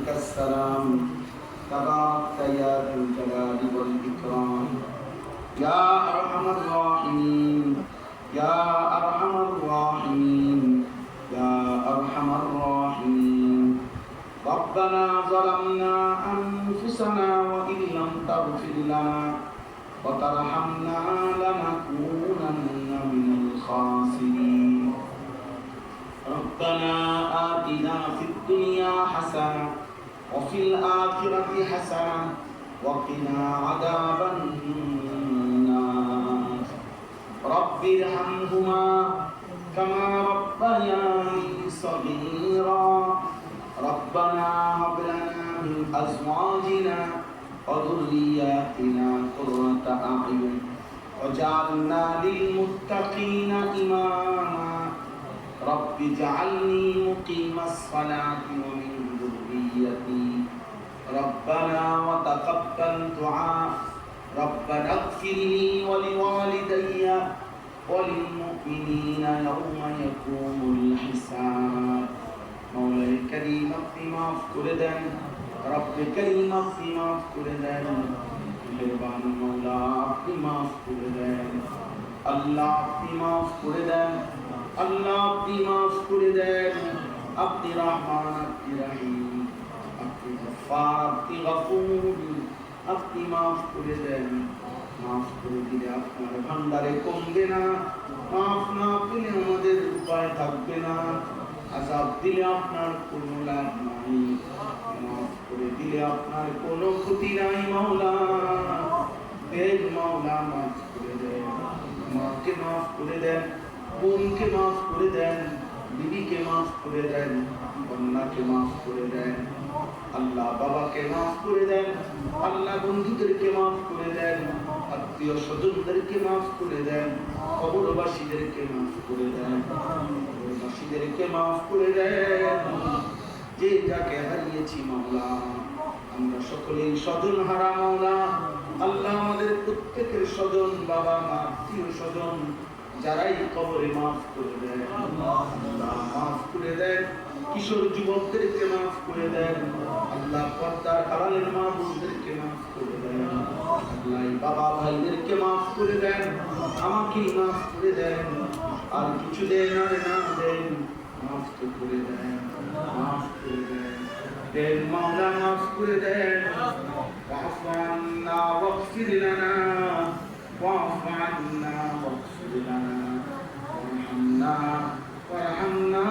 ومنك السلام تبارك يا ذا الجلال والإكرام يا أرحم الراحمين يا أرحم الراحمين يا أرحم الراحمين ربنا ظلمنا أنفسنا وإن لم تغفر لنا وترحمنا لنكونن من الخاسرين ربنا آتنا في الدنيا حسنة وفي الآخرة حسنة وقنا عذاب النار رب ارحمهما كما ربياني صغيرا ربنا هب لنا من أزواجنا وذرياتنا قرة أعين واجعلنا للمتقين إماما رب اجعلني مقيم الصلاة ومن ذريتي ربنا وتقبل دعاء ربنا اغفر لي ولوالدي وللمؤمنين يوم يقوم الحساب مولاي كريم আপনি মাফ করে দেন রব করিম আপনি মাফ করে দেন মেহেরবান মওলা আপনি মাফ করে দেন আল্লাহ আপনি মাফ করে দেন আল্লাহ আপনি মাফ করে দেন আপনি রহমান আপনি রহিম আপনি গফফার আপনি গফুর আপনি মাফ করে দেন মাফ করে দিলে আপনার ভান্ডারে কমবে না মাফ না পেলে আমাদের উপায় থাকবে না আযাব দিলে আপনার কোনো লাভ নাই মাফ করে দিলে আপনার কোনো ক্ষতি নাই মাওলা দেন মাওলা মাফ করে দেন মাকে মাফ করে দেন বোনকে মাফ করে দেন বিবিকে মাফ করে দেন কন্যাকে মাফ করে দেন আল্লাহ বাবাকে মাফ করে দেন আল্লাহ বন্ধুদেরকে মাফ করে দেন আত্মীয় স্বজনদেরকে মাফ করে দেন কবরবাসীদেরকে মাফ করে দেন কবরবাসীদেরকে মাফ করে দেন যে যাকে হারিয়েছি মাওলা আমরা সকলেই স্বজন হারা মাওলা আল্লাহ আমাদের প্রত্যেকের স্বজন বাবা মা আত্মীয় স্বজন যারাই কবরে মাফ করে দেন আল্লাহ মাফ করে দেন কিশোর যুবকদেরকে মাফ করে দেন আল্লাহ পর্দার আড়ালের মা বোনদেরকে মাফ করে দেন আল্লাহ বাবা ভাইদেরকে মাফ করে দেন আমাকে মাফ করে দেন আর কিছু দেন আর না দেন মাফ তো করে দেন মাফ করে দেন দেন মাওলা মাফ করে দেন ওয়াফু আন্না ওয়াগফির লানা ওয়াফু আন্না ওয়াগফির লানা ওয়ারহামনা